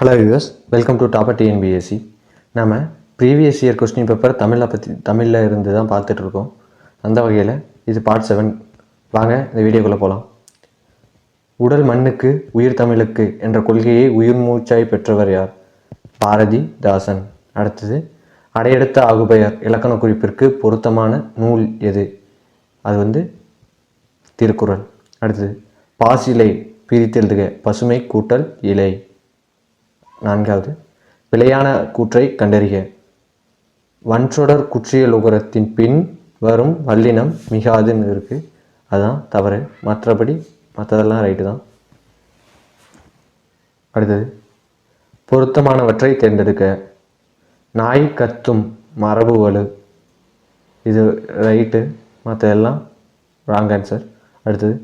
Hello viewers, welcome to topper TNPSC. நம்ம previous year question paper தமிழில் இருந்து தான் பார்த்துட்ருக்கோம். அந்த வகையில் இது பார்ட் 7. வாங்க இந்த வீடியோக்குள்ளே போகலாம். உடல் மண்ணுக்கு உயிர் தமிழுக்கு என்ற கொள்கையை உயிர் மூச்சாய் பெற்றவர் யார்? பாரதிதாசன். அடுத்தது, அடையெடுத்த ஆகுபெயர் இலக்கண குறிப்பிற்கு பொருத்தமான நூல் எது? அது திருக்குறள். அடுத்தது, பாசிலை பிரித்தெழுதுக பசுமை கூட்டல் இலை. 4வது, பிழையான கூற்றை கண்டறிக. வன்றொடர் குற்றியலுகரத்தின் பின் வரும் வல்லினம் மிகாதுன்னு இருக்குது, அதுதான் தவறு. மற்றதெல்லாம் ரைட்டு தான். அடுத்தது, பொருத்தமானவற்றை தேர்ந்தெடுக்க. நாய் கத்தும் மரபு வலு, இது ரைட்டு, மற்றதெல்லாம் ராங் ஆன்சர். அடுத்தது,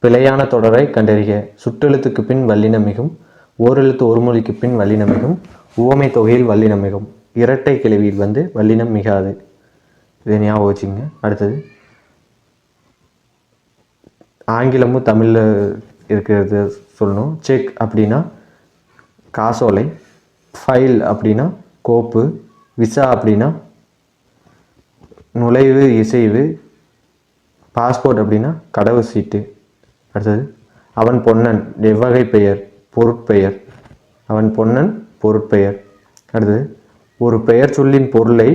பிழையான தொடரை கண்டறிக. சுற்றெழுத்துக்கு பின் வல்லினம் மிகும், ஓரெழுத்து ஒரு மொழிக்கு பின் வல்லினம் மிகும், உவமை தொகையில் வல்லினம் மிகும், இரட்டை கிளவியில் வல்லினம் மிகாது. இதை ஞாபகம் வச்சுங்க. அடுத்தது, ஆங்கிலமும் தமிழில் இருக்கிறது சொல்லணும். செக் அப்படின்னா காசோலை, ஃபைல் அப்படின்னா கோப்பு, விசா அப்படின்னா நுழைவு இசைவு, பாஸ்போர்ட் அப்படின்னா கடவு சீட்டு. அடுத்தது, அவன் பொன்னன் எவ்வகை பெயர்? பொருட்பெயர். அவன் பொன்னன் பொருட்பெயர். அடுத்தது, ஒரு பெயர் சொல்லின் பொருளை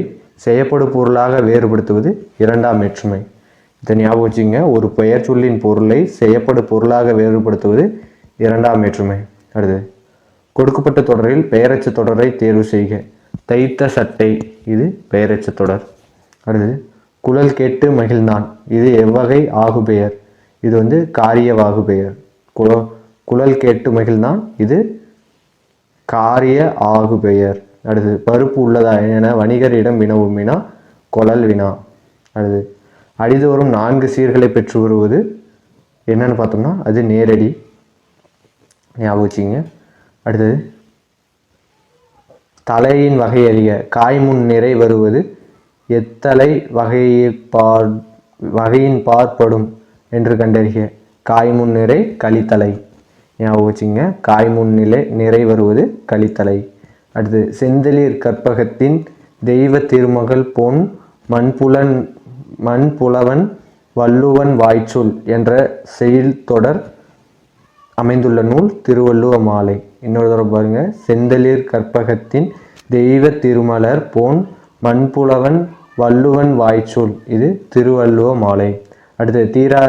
செய்யப்படு பொருளாக வேறுபடுத்துவது இரண்டாம் வேற்றுமை. இதை ஞாபகம் வச்சுங்க. ஒரு பெயர் சொல்லின் பொருளை செய்யப்படு பொருளாக வேறுபடுத்துவது இரண்டாம் வேற்றுமை. அடுத்தது, கொடுக்கப்பட்ட தொடரில் பெயரச்ச தொடரை தேர்வு செய்க. தைத்த சட்டை, இது பெயரச்ச தொடர். அடுத்தது, குழல் கேட்டு மகிழ்ந்தான், இது எவ்வகை ஆகுபெயர்? இது காரிய வாகுபெயர். குழல் கேட்டு மகிழ்ந்தான், இது காரிய ஆகுபெயர். அடுத்தது, பருப்பு உள்ளதா என வணிகரிடம் வினவும் வினா கொளல் வினா. அடுத்தது, அடிதோறும் 4 சீர்களை பெற்று வருவது என்னன்னு பார்த்தோம்னா அது நேரடி. ஞாபகம் வச்சுங்க. அடுத்தது, தலையின் வகை அறிக. காய்முன் நிறை வருவது எத்தலை வகையின் பார்ப்படும் என்று கண்டறிக. காய்முன் நிறை கலித்தலை. ஞாபகம் வச்சுங்க. காய்முன் நிறை வருவது கலித்தலை. அடுத்து, செந்தளிர் கற்பகத்தின் தெய்வ திருமகள் பொன் மண்புலவன் வள்ளுவன் வாய்ச்சொல் என்ற செயல் தொடர் அமைந்துள்ள நூல் திருவள்ளுவ மாலை. இன்னொரு தடவை பாருங்க. செந்தளிர் கற்பகத்தின் தெய்வ திருமலர் பொன் மண்புலவன் வள்ளுவன் வாய்ச்சொல், இது திருவள்ளுவ மாலை. அடுத்து, தீரா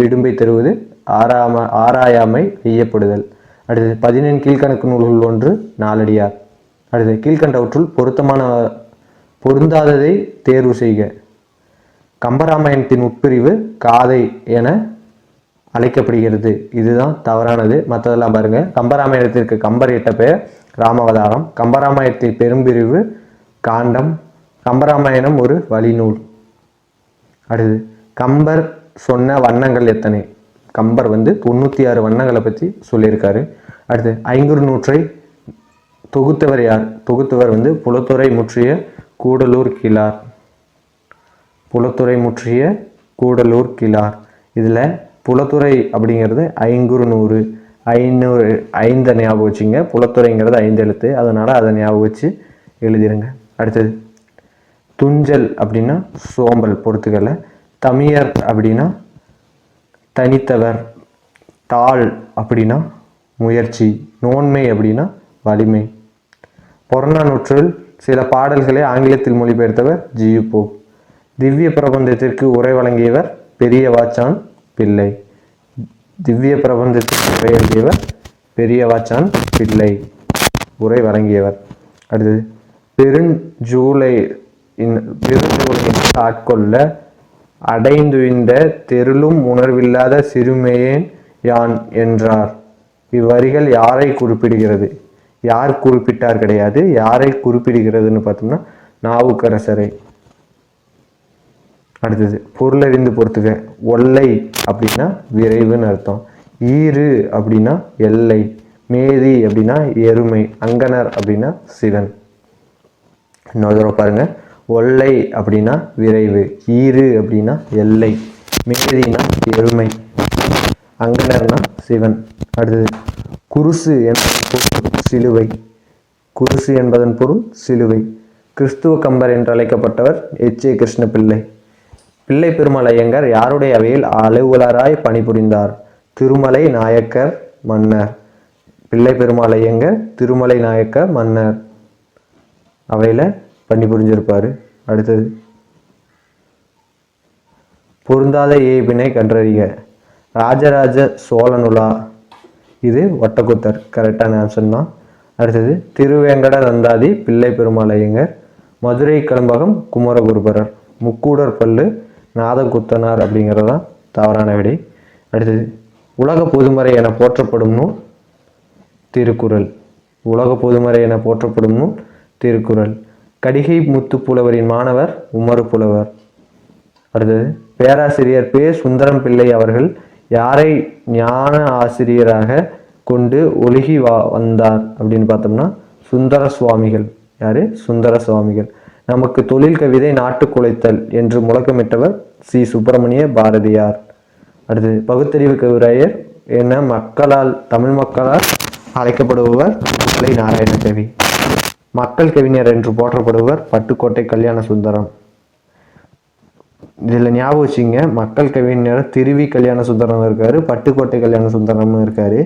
இடும்பை தருவது ஆராயாமை ஐயப்படுதல். அடுத்தது, 14 கீழ்கணக்கு நூல்கள் ஒன்று நாலடியார். அடுத்தது, கீழ்கண்டவற்றுள் பொருந்தாததை தேர்வு செய்க. கம்பராமாயணத்தின் உட்பிரிவு காதை என அழைக்கப்படுகிறது, இதுதான் தவறானது. மற்றதெல்லாம் பாருங்க. கம்பராமாயணத்திற்கு கம்பர் இட்ட பெயர் ராமாவதாரம். கம்பராமாயணத்தின் பெரும்பிரிவு காண்டம். கம்பராமாயணம் ஒரு வழிநூல். அடுத்தது, கம்பர் சொன்ன வண்ணங்கள் எத்தனை? கம்பர் 96 வண்ணங்களை பற்றி சொல்லியிருக்காரு. அடுத்து, ஐங்குறு நூற்றை தொகுத்தவர் யார்? தொகுத்தவர் புலத்துறை முற்றிய கூடலூர் கிழார். புலத்துறை முற்றிய கூடலூர் கிழார். இதில் புலத்துறை அப்படிங்கிறது ஐங்குறு நூறு 5 ஞாபகம் வச்சுங்க. புலத்துறைங்கிறது 5 எழுத்து, அதனால் அதை ஞாபகம் வச்சு எழுதிருங்க. அடுத்தது, துஞ்சல் அப்படின்னா சோம்பல், பொறுத்துக்கல. தமியர் அப்படின்னா தனித்தவர். தாள் அப்படின்னா முயற்சி. நோன்மை அப்படின்னா வலிமை. புறநானூற்றில் சில பாடல்களை ஆங்கிலத்தில் மொழிபெயர்த்தவர் ஜியு போப். திவ்ய பிரபந்தத்திற்கு உரை வழங்கியவர் பெரிய வாச்சான் பிள்ளை. திவ்ய பிரபந்தத்திற்கு உரை எழுதியவர் பெரிய வாச்சான் பிள்ளை, உரை வழங்கியவர். அடுத்தது, பெருஞ்சூளை ஆட்கொள்ள அடைந்துய்ந்த தெருளும் உணர்வில்லாத சிறுமையேன் யான் என்றார். இவ்வரிகள் யாரை குறிப்பிடுகிறது? யார் குறிப்பிட்டார் கிடையாது, யாரை குறிப்பிடுகிறதுன்னு பார்த்தோம்னா நாவுக்கரசரை. அடுத்தது, பொருளறிந்து பொறுத்துக. ஒல்லை அப்படின்னா விரைவுன்னு அர்த்தம். ஈறு அப்படின்னா எல்லை. மேதி அப்படின்னா எருமை. அங்கனர் அப்படின்னா சிவன். இன்னொரு தடவை பாருங்க. ஒல்லை அப்படின்னா விரைவு, ஈறு அப்படின்னா எல்லை, மேதினா எருமை, அங்கனர்னா சிவன். அடுத்தது, குருசு என்பதன் பொருள் சிலுவை. குருசு என்பதன் பொருள் சிலுவை. கிறிஸ்துவ கம்பர் என்று அழைக்கப்பட்டவர் எச். ஏ. கிருஷ்ணபிள்ளை. பிள்ளை பெருமாள் ஐயங்கார் யாருடைய அவையில் அலுவலராய் பணிபுரிந்தார்? திருமலை நாயக்கர் மன்னர். பிள்ளை பெருமாள் ஐயங்கார் திருமலை நாயக்கர் மன்னர் அவையில் பணிபுரிஞ்சிருப்பார். அடுத்தது, பொருந்தாத ஏய்பினை கண்டறிக. ராஜராஜ சோழனுலா, இது ஒட்டக்குத்தர், கரெக்டான ஆன்சர் தான். அடுத்தது, திருவேங்கட நந்தாதி பிள்ளை பெருமாள் ஐயங்கார். மதுரை கலம்பகம் குமரகுருபரர். முக்கூடர் பல்லு நாதகுத்தனார் அப்படிங்கிறதான் தவறான விடை. அடுத்தது, உலக பொதுமறை என போற்றப்படும் நூல் திருக்குறள். உலக பொதுமறை என போற்றப்படும் நூல் திருக்குறள். கடிகை முத்துப்புலவரின் மாணவர் உமறு புலவர். அடுத்தது, பேராசிரியர் பே. சுந்தரம் பிள்ளை அவர்கள் யாரை ஞான ஆசிரியராக கொண்டு ஒழுகி வந்தார் அப்படின்னு பார்த்தோம்னா சுந்தர சுவாமிகள். யாரு? சுந்தர சுவாமிகள். நமக்கு தொழில் கவிதை நாட்டு குலைத்தல் என்று முழக்கமிட்டவர் சி. சுப்பிரமணிய பாரதியார். அடுத்தது, பகுத்தறிவு கவிராயர் என தமிழ் மக்களால் அழைக்கப்படுபவர் முல்லை நாராயணகவி. மக்கள் கவிஞர் என்று போற்றப்படுபவர் பட்டுக்கோட்டை கல்யாண சுந்தரம். இதில் ஞாபகம் வச்சுங்க, மக்கள் கவிஞர் திருவி கல்யாண சுந்தரம் இருக்காரு, பட்டுக்கோட்டை கல்யாண சுந்தரமும் இருக்காரு.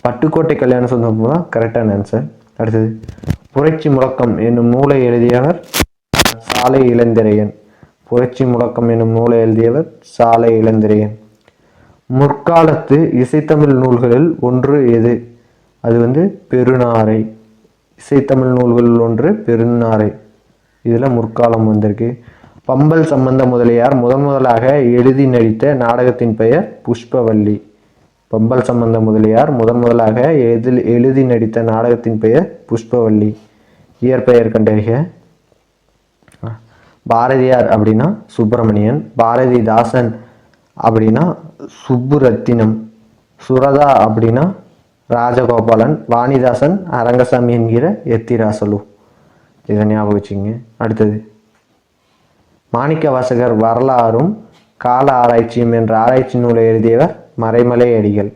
பட்டுக்கோட்டை கல்யாண சுந்தரம் தான் கரெக்டான ஆன்சர். அடுத்தது, புரட்சி முழக்கம் என்னும் நூலை எழுதியவர் சாலை இளந்திரையன். புரட்சி முழக்கம் என்னும் நூலை எழுதியவர் சாலை இளந்திரையன். முற்காலத்து இசைத்தமிழ் நூல்களில் ஒன்று எது? அது பெருநாரை. இசைத்தமிழ் நூல்களில் ஒன்று பெருநாரை. இதில் முற்காலம் வந்திருக்கு. பம்பல் சம்பந்த முதலியார் முதலாக எழுதி நடித்த நாடகத்தின் பெயர் புஷ்பவல்லி. பம்பல் சம்பந்த முதலியார் முதலாக எழுதி நடித்த நாடகத்தின் பெயர் புஷ்பவல்லி. இயற்பெயர் கண்டறிக. பாரதியார் அப்படின்னா சுப்பிரமணியன். பாரதிதாசன் அப்படின்னா சுப்புரத்தினம். சுரதா அப்படின்னா ராஜகோபாலன். வாணிதாசன் அரங்கசாமி என்கிற எத்திராசலு. இதை ஞாபகம் வச்சுங்க. அடுத்தது, மாணிக்க வாசகர் வரலாறும் கால ஆராய்ச்சியும் என்ற ஆராய்ச்சி நூலை எழுதியவர் மறைமலை அடிகள்.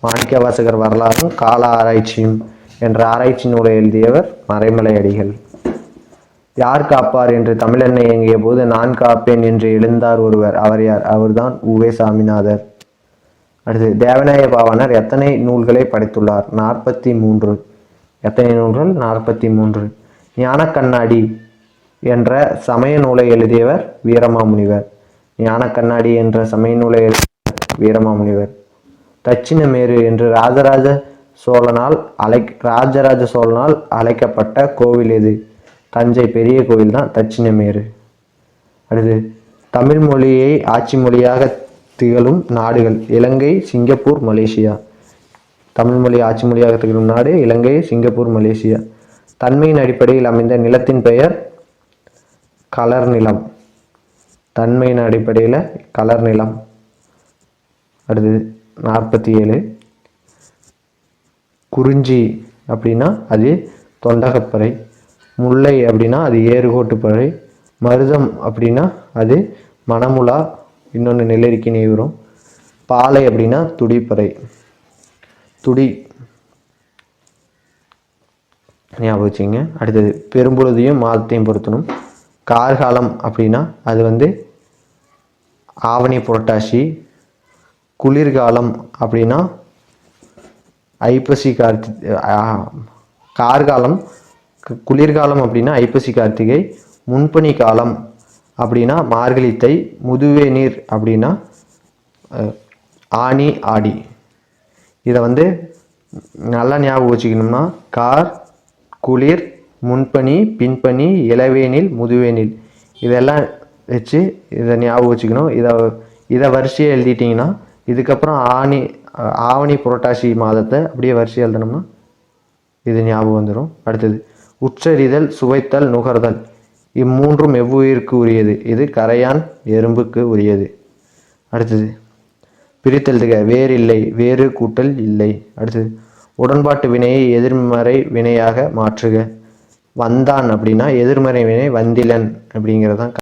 மாணிக்க வாசகர் வரலாறும் கால ஆராய்ச்சியும் என்ற ஆராய்ச்சி நூலை எழுதியவர் மறைமலை அடிகள். யார் காப்பார் என்று தமிழெண்ணை இயங்கிய போது நான் காப்பேன் என்று எழுந்தார் ஒருவர். அவர் யார்? அவர்தான் உவே சாமிநாதர். அடுத்து, தேவநாய பாவாணர் எத்தனை நூல்களை படைத்துள்ளார்? 43. எத்தனை நூல்கள்? 43. ஞான கண்ணாடி என்ற சமய நூலை எழுதியவர் வீரமாமுனிவர். ஞான கண்ணாடி என்ற சமய நூலை எழுதியவர் வீரமாமுனிவர். தட்சிணமேரு என்று ராஜராஜ சோழனால் அழைக்கப்பட்ட கோவில் எது? தஞ்சை பெரிய கோவில் தான் தட்சிணமேரு. அடுத்து, தமிழ் மொழியை ஆட்சி மொழியாக திகழும் நாடுகள் இலங்கை, சிங்கப்பூர், மலேசியா. தமிழ் மொழி ஆட்சி மொழியாக திகழும் நாடு இலங்கை, சிங்கப்பூர், மலேசியா. தன்மையின் அடிப்படையில் அமைந்த நிலத்தின் பெயர் கலர் நிலம். தன்மையின் அடிப்படையில் கலர் நிலம். அடுத்தது, 47. குறிஞ்சி அப்படின்னா அது தொண்டகப்பறை. முல்லை அப்படின்னா அது ஏறுகோட்டுப்பறை. மருதம் அப்படின்னா அது மணமுலா, இன்னொன்று நெல்லரிக்கை நெய்வரும். பாலை அப்படின்னா துடிப்பறை. துடி ஞாபகம் வச்சுங்க. அடுத்தது, பெரும்பொழுதையும் மாதத்தையும் பொருத்தணும். கார்காலம் அப்படின்னா அது ஆவணி புரட்டாசி. குளிர்காலம் அப்படின்னா ஐப்பசி கார்காலம். குளிர்காலம் அப்படின்னா ஐப்பசி கார்த்திகை. முன்பனி காலம் அப்படின்னா மார்கழி தை. முதுவே நீர் அப்படின்னா ஆனி ஆடி. இதை நல்லா ஞாபகம் வச்சுக்கணும்னா கார், குளிர், முன்பனி, பின்பனி, இளவேனில், முதுவேனில் இதெல்லாம் வச்சு இதை ஞாபகம் வச்சுக்கணும். இதை வரிசையை எழுதிட்டிங்கன்னா இதுக்கப்புறம் ஆவணி புரட்டாசி மாதத்தை அப்படியே வரிசை எழுதணும்னா இது ஞாபகம் வந்துடும். அடுத்தது, உச்சரிதல், சுவைத்தல், நுகர்தல் இம்மூன்றும் எவ்வுயிருக்கு உரியது? இது கரையான் எறும்புக்கு உரியது. அடுத்தது, பிரித்தெழுதுக. வேறு இல்லை, வேறு கூட்டல் இல்லை. அடுத்தது, உடன்பாட்டு வினையை எதிர்மறை வினையாக மாற்றுக. வந்தான் அப்படின்னா எதிர்மறை வினை வந்திலன் அப்படிங்கிறதான்